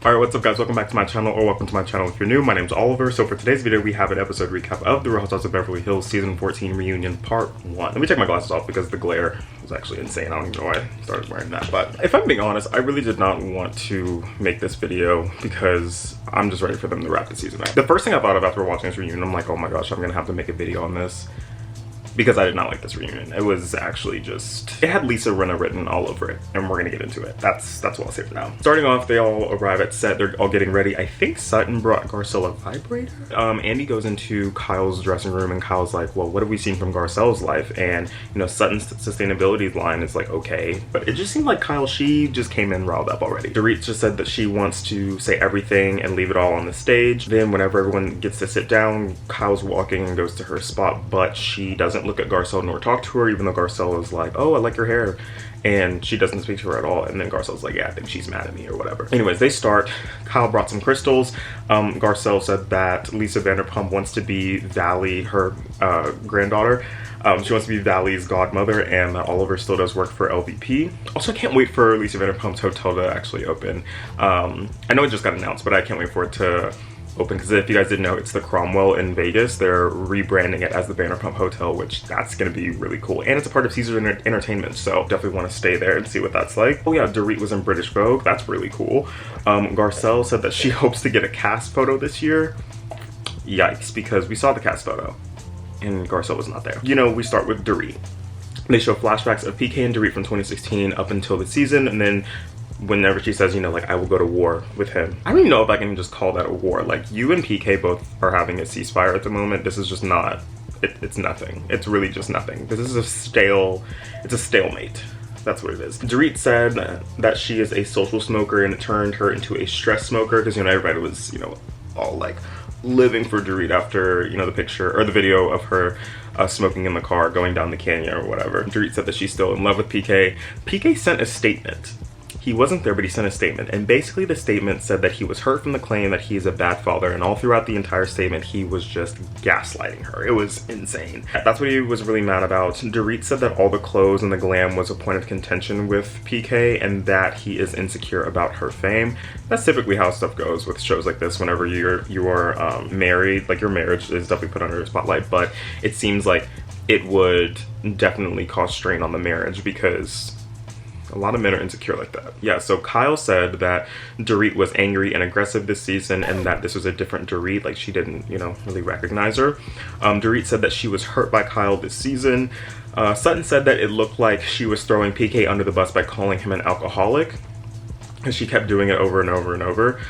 Alright, what's up guys? Welcome back to my channel, or welcome to my channel if you're new. My name's Oliver. So for today's video, we have an episode recap of The Real Housewives of Beverly Hills Season 14 Reunion Part 1. Let me take my glasses off because the glare was actually insane. I don't even know why I started wearing that. But if I'm being honest, I really did not want to make this video because I'm just ready for them to wrap the season up. The first thing I thought of after watching this reunion, I'm like, oh my gosh, I'm gonna have to make a video on this. Because I did not like this reunion. It was actually just, it had Lisa Rinna written all over it, and we're gonna get into it. That's what I'll say for now. Starting off, they all arrive at set, they're all getting ready. I think Sutton brought Garcelle a vibrator? Andy goes into Kyle's dressing room and Kyle's like, well, what have we seen from Garcelle's life? And, you know, Sutton's sustainability line is like, okay. But it just seemed like Kyle, she just came in riled up already. Dorit just said that she wants to say everything and leave it all on the stage. Then whenever everyone gets to sit down, Kyle's walking and goes to her spot, but she doesn't look at Garcelle nor talk to her, even though Garcelle is like, oh, I like your hair, and she doesn't speak to her at all. And then Garcelle's like, yeah, I think she's mad at me or whatever. Anyways, they start. Kyle brought some crystals. Garcelle said that Lisa Vanderpump wants to be Valley, her granddaughter. She wants to be Valley's godmother, and that Oliver still does work for LVP. Also, I can't wait for Lisa Vanderpump's hotel to actually open. I know it just got announced, but I can't wait for it to open, because if you guys didn't know, it's the Cromwell in Vegas. They're rebranding it as the Vanderpump Hotel, which that's gonna be really cool, and it's a part of Caesars Entertainment, so definitely want to stay there and see what that's like. Oh yeah, Dorit was in British Vogue. That's really cool. Garcelle said that she hopes to get a cast photo this year. Yikes, because we saw the cast photo and Garcelle was not there. You know, we start with Dorit. They show flashbacks of PK and Dorit from 2016 up until the season, and then whenever she says, you know, like, I will go to war with him. I don't even know if I can just call that a war. Like, you and PK both are having a ceasefire at the moment. This is just not, it's nothing. It's really just nothing. This is it's a stalemate. That's what it is. Dorit said that she is a social smoker, and it turned her into a stress smoker, because, you know, everybody was, you know, all like living for Dorit after, you know, the picture or the video of her smoking in the car going down the canyon or whatever. Dorit said that she's still in love with PK. PK sent a statement. He wasn't there, but he sent a statement, and basically the statement said that he was hurt from the claim that he is a bad father, and all throughout the entire statement he was just gaslighting her. It was insane. That's what he was really mad about. Dorit said that all the clothes and the glam was a point of contention with PK, and that he is insecure about her fame. That's typically how stuff goes with shows like this. Whenever you are married, like, your marriage is definitely put under a spotlight, but it seems like it would definitely cause strain on the marriage, because a lot of men are insecure like that. Yeah, so Kyle said that Dorit was angry and aggressive this season, and that this was a different Dorit, like she didn't, you know, really recognize her. Dorit said that she was hurt by Kyle this season. Sutton said that it looked like she was throwing PK under the bus by calling him an alcoholic, and she kept doing it over and over and over.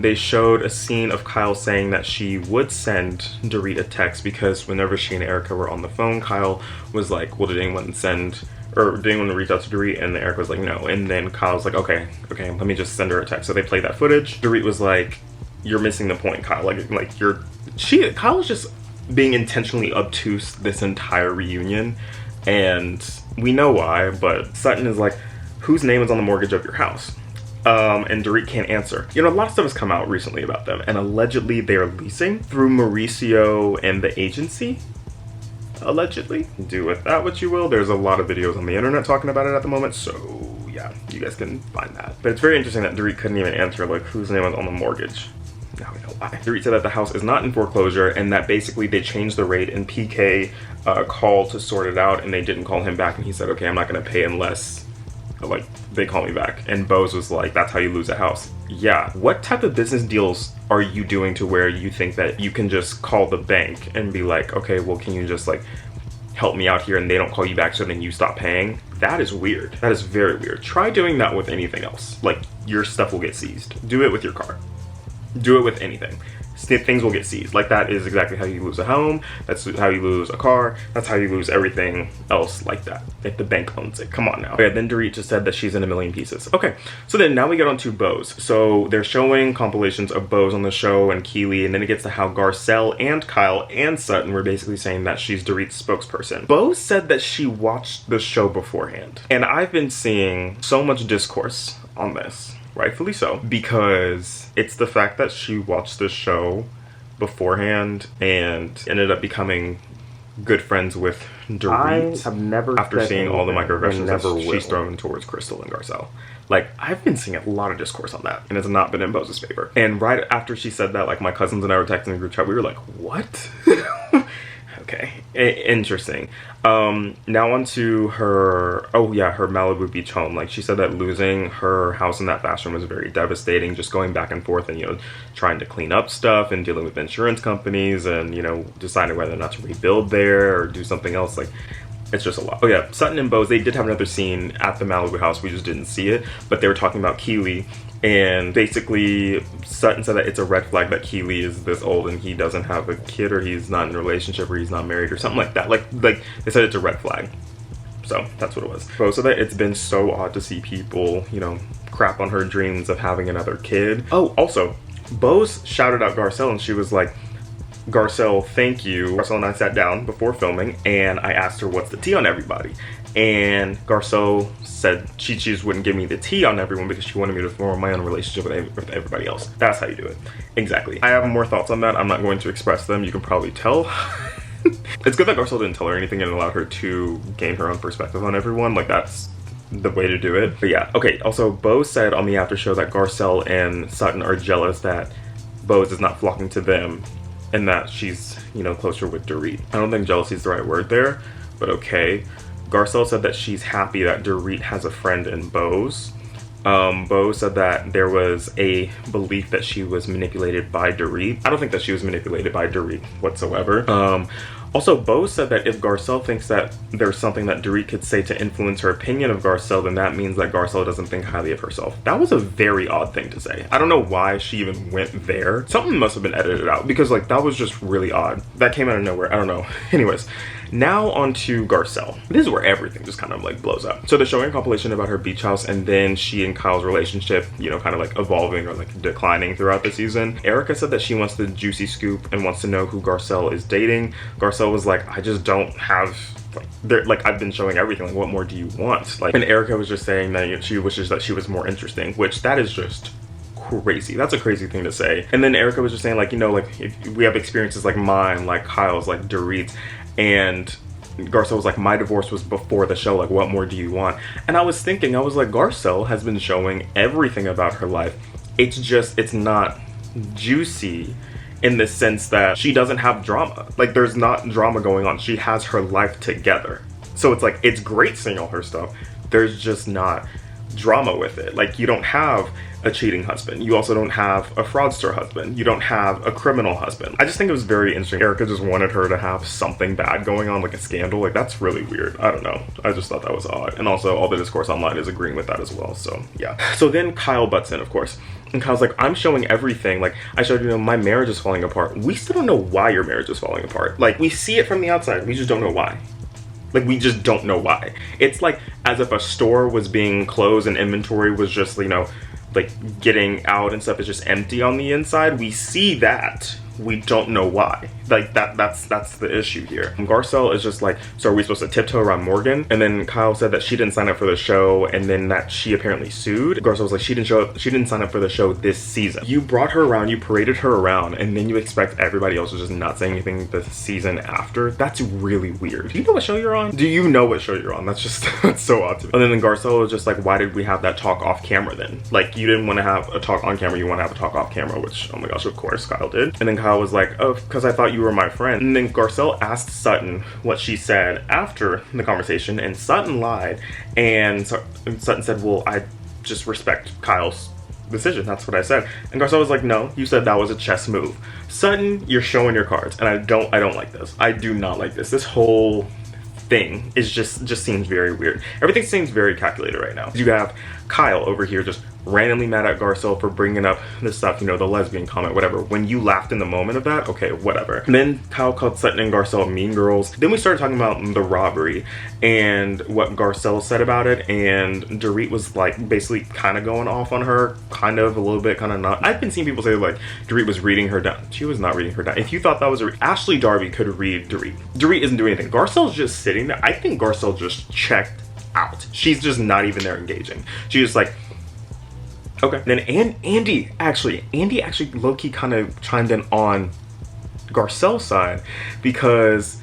They showed a scene of Kyle saying that she would send Dorit a text, because whenever she and Erica were on the phone, Kyle was like, well, did anyone send, or did anyone reach out to Dorit? And Erica was like, no. And then Kyle's like, okay, let me just send her a text. So they played that footage. Dorit was like, you're missing the point, Kyle. Kyle was just being intentionally obtuse this entire reunion, and we know why, but Sutton is like, whose name is on the mortgage of your house? And Dorit can't answer. You know, a lot of stuff has come out recently about them, and allegedly they are leasing through Mauricio and the agency. Allegedly. Do with that what you will. There's a lot of videos on the internet talking about it at the moment, so yeah, you guys can find that. But it's very interesting that Dorit couldn't even answer, like, whose name is on the mortgage. Now we know why. Dorit said that the house is not in foreclosure, and that basically they changed the rate, and PK called to sort it out, and they didn't call him back, and he said, okay, I'm not gonna pay unless, like, they call me back. And Bose was like, that's how you lose a house. Yeah, what type of business deals are you doing to where you think that you can just call the bank and be like, okay, well, can you just, like, help me out here, and they don't call you back, so then you stop paying? That is weird. That is very weird. Try doing that with anything else. Like, your stuff will get seized. Do it with your car. Do it with anything. Things will get seized. Like, that is exactly how you lose a home. That's how you lose a car. That's how you lose everything else like that, if the bank owns it. Come on now. Okay, then Dorit just said that she's in a million pieces. Okay, so then now we get on to Bose. So they're showing compilations of Bose on the show and Keely, and then it gets to how Garcelle and Kyle and Sutton were basically saying that she's Dorit's spokesperson. Bose said that she watched the show beforehand, and I've been seeing so much discourse on this. Rightfully so, because it's the fact that she watched this show beforehand and ended up becoming good friends with Dorit, have never after seeing all the microaggressions that she's will. thrown towards Crystal and Garcelle. Like, I've been seeing a lot of discourse on that, and it's not been in Bose's favor. And right after she said that, like, my cousins and I were texting the group chat, we were like, what? Okay, interesting. Now on to her, her Malibu Beach home. Like, she said that losing her house in that fashion was very devastating, just going back and forth and, you know, trying to clean up stuff and dealing with insurance companies and, you know, deciding whether or not to rebuild there or do something else. Like, it's just a lot. Oh yeah, Sutton and Bose, they did have another scene at the Malibu house. We just didn't see it, but they were talking about Keeley. And basically, Sutton said that it's a red flag that Keeley is this old and he doesn't have a kid, or he's not in a relationship, or he's not married, or something like that. Like they said it's a red flag. So that's what it was. Bo said that it's been so odd to see people, you know, crap on her dreams of having another kid. Oh, also, Bose shouted out Garcelle and she was like, Garcelle, thank you. Garcelle and I sat down before filming and I asked her what's the tea on everybody. And Garcelle said she just wouldn't give me the tea on everyone because she wanted me to form my own relationship with everybody else. That's how you do it. Exactly. I have more thoughts on that. I'm not going to express them. You can probably tell. It's good that Garcelle didn't tell her anything and allowed her to gain her own perspective on everyone. Like, that's the way to do it. But yeah, okay. Also, Bo said on the after show that Garcelle and Sutton are jealous that Bose is not flocking to them and that she's, you know, closer with Dorit. I don't think jealousy is the right word there, but okay. Garcelle said that she's happy that Dorit has a friend in Bose. Bo said that there was a belief that she was manipulated by Dorit. I don't think that she was manipulated by Dorit whatsoever. Also, Bo said that if Garcelle thinks that there's something that Dorit could say to influence her opinion of Garcelle, then that means that Garcelle doesn't think highly of herself. That was a very odd thing to say. I don't know why she even went there. Something must have been edited out because, like, that was just really odd. That came out of nowhere. I don't know. Anyways, now on to Garcelle. This is where everything just kind of like blows up. So they're showing a compilation about her beach house and then she and Kyle's relationship, you know, kind of like evolving or like declining throughout the season. Erica said that she wants the juicy scoop and wants to know who Garcelle is dating. Garcelle was like, I just don't have, like I've been showing everything, like what more do you want? Like, and Erica was just saying that she wishes that she was more interesting, which that is just crazy. That's a crazy thing to say. And then Erica was just saying, like, you know, like if we have experiences like mine, like Kyle's, like Dorit's, and Garcelle was like, my divorce was before the show, like what more do you want? And I was thinking, I was like, Garcelle has been showing everything about her life. It's just, it's not juicy in the sense that she doesn't have drama. Like, there's not drama going on. She has her life together. So it's like, it's great seeing all her stuff. There's just not drama with it. Like, you don't have a cheating husband. You also don't have a fraudster husband. You don't have a criminal husband. I just think it was very interesting. Erica just wanted her to have something bad going on, like a scandal. Like, that's really weird. I don't know. I just thought that was odd. And also, all the discourse online is agreeing with that as well. So, yeah. So then Kyle butts in, of course. And Kyle's like, I'm showing everything. Like, I showed you, my marriage is falling apart. We still don't know why your marriage is falling apart. Like, we see it from the outside. We just don't know why. Like, we just don't know why. It's like as if a store was being closed and inventory was just, you know, like getting out and stuff is just empty on the inside. We see that. We don't know why. Like, that's the issue here. Garcelle is just like, so are we supposed to tiptoe around Morgan? And then Kyle said that she didn't sign up for the show and then that she apparently sued. Garcelle was like, she didn't sign up for the show this season. You brought her around, you paraded her around, and then you expect everybody else to just not say anything the season after? That's really weird. Do you know what show you're on? Do you know what show you're on? That's just, that's so odd to me. And then Garcelle was just like, why did we have that talk off camera then? Like, you didn't want to have a talk on camera, you want to have a talk off camera, which, oh my gosh, of course Kyle did. And then Kyle was like, oh, because I thought you were my friend. And then Garcelle asked Sutton what she said after the conversation, and Sutton lied. And Sutton said, well, I just respect Kyle's decision. That's what I said. And Garcelle was like, no, you said that was a chess move. Sutton, you're showing your cards, and I don't like this. I do not like this. This whole thing is just seems very weird. Everything seems very calculated right now. You have Kyle over here just randomly mad at Garcelle for bringing up this stuff, you know, the lesbian comment, whatever. When you laughed in the moment of that, okay, whatever. And then Kyle called Sutton and Garcelle mean girls. Then we started talking about the robbery and what Garcelle said about it, and Dorit was like basically kind of going off on her, kind of a little bit, kind of not. I've been seeing people say like Dorit was reading her down. She was not reading her down. If you thought that was Ashley Darby could read Dorit. Dorit isn't doing anything. Garcelle's just sitting there. I think Garcelle just checked out. She's just not even there engaging. She's just like, okay. Then Andy actually low-key kind of chimed in on Garcelle's side because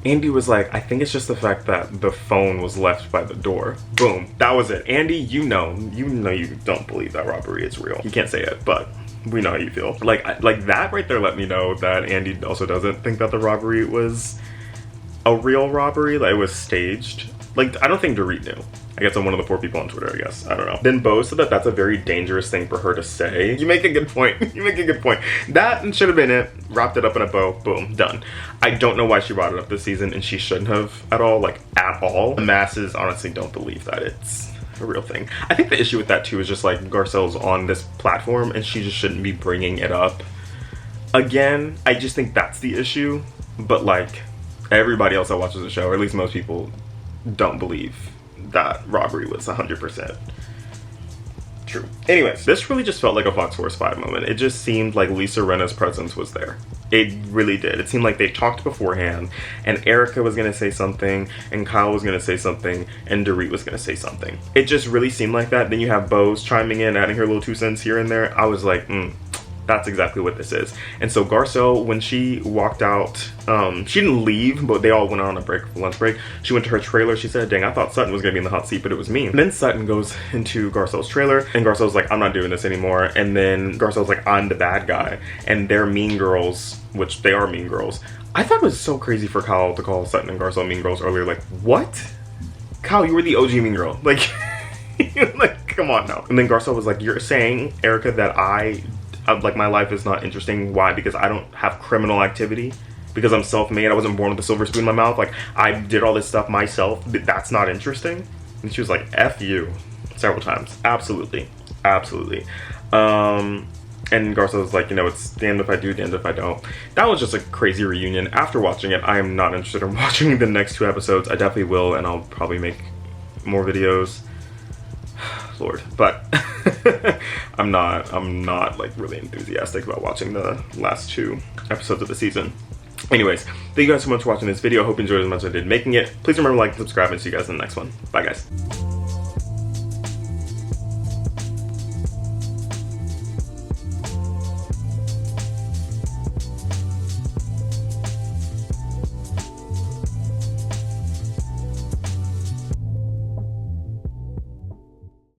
Andy was like, I think it's just the fact that the phone was left by the door. Boom. That was it. Andy, you know you don't believe that robbery is real. You can't say it, but we know how you feel. Like that right there let me know that Andy also doesn't think that the robbery was a real robbery, that it was staged. Like, I don't think Dorit knew. I guess I'm one of the 4 people on Twitter, I guess. I don't know. Then Bo said that that's a very dangerous thing for her to say. You make a good point. You make a good point. That should have been it. Wrapped it up in a bow. Boom. Done. I don't know why she brought it up this season, and she shouldn't have at all. Like, at all. The masses honestly don't believe that it's a real thing. I think the issue with that, too, is just, like, Garcelle's on this platform, and she just shouldn't be bringing it up again. I just think that's the issue. But, like, everybody else that watches the show, or at least most people, don't believe that robbery was 100% true. Anyways, this really just felt like a Fox Force 5 moment. It just seemed like Lisa Rinna's presence was there. It really did. It seemed like they talked beforehand, and Erica was going to say something, and Kyle was going to say something, and Dorit was going to say something. It just really seemed like that. Then you have Bose chiming in, adding her little 2 cents here and there. I was like, that's exactly what this is. And so Garcelle, when she walked out, she didn't leave, but they all went on a lunch break. She went to her trailer. She said, dang, I thought Sutton was gonna be in the hot seat, but it was me. And then Sutton goes into Garcelle's trailer, and Garcelle's like, I'm not doing this anymore. And then Garcelle's like, I'm the bad guy. And they're mean girls, which they are mean girls. I thought it was so crazy for Kyle to call Sutton and Garcelle mean girls earlier. Like, what? Kyle, you were the OG mean girl. Like, like, come on now. And then Garcelle was like, you're saying, Erica, that like, my life is not interesting. Why? Because I don't have criminal activity? Because I'm self-made? I wasn't born with a silver spoon in my mouth? Like, I did all this stuff myself? That's not interesting? And she was like, F you, several times. Absolutely. Absolutely. And Garcelle was like, you know, it's damned if I do, damned if I don't. That was just a crazy reunion. After watching it, I am not interested in watching the next 2 episodes. I definitely will, and I'll probably make more videos. Lord, but I'm not like really enthusiastic about watching the last 2 episodes of the season. Anyways, thank you guys so much for watching this video. I hope you enjoyed as much as I did making it. Please remember to like and subscribe, and see you guys in the next one. Bye, guys.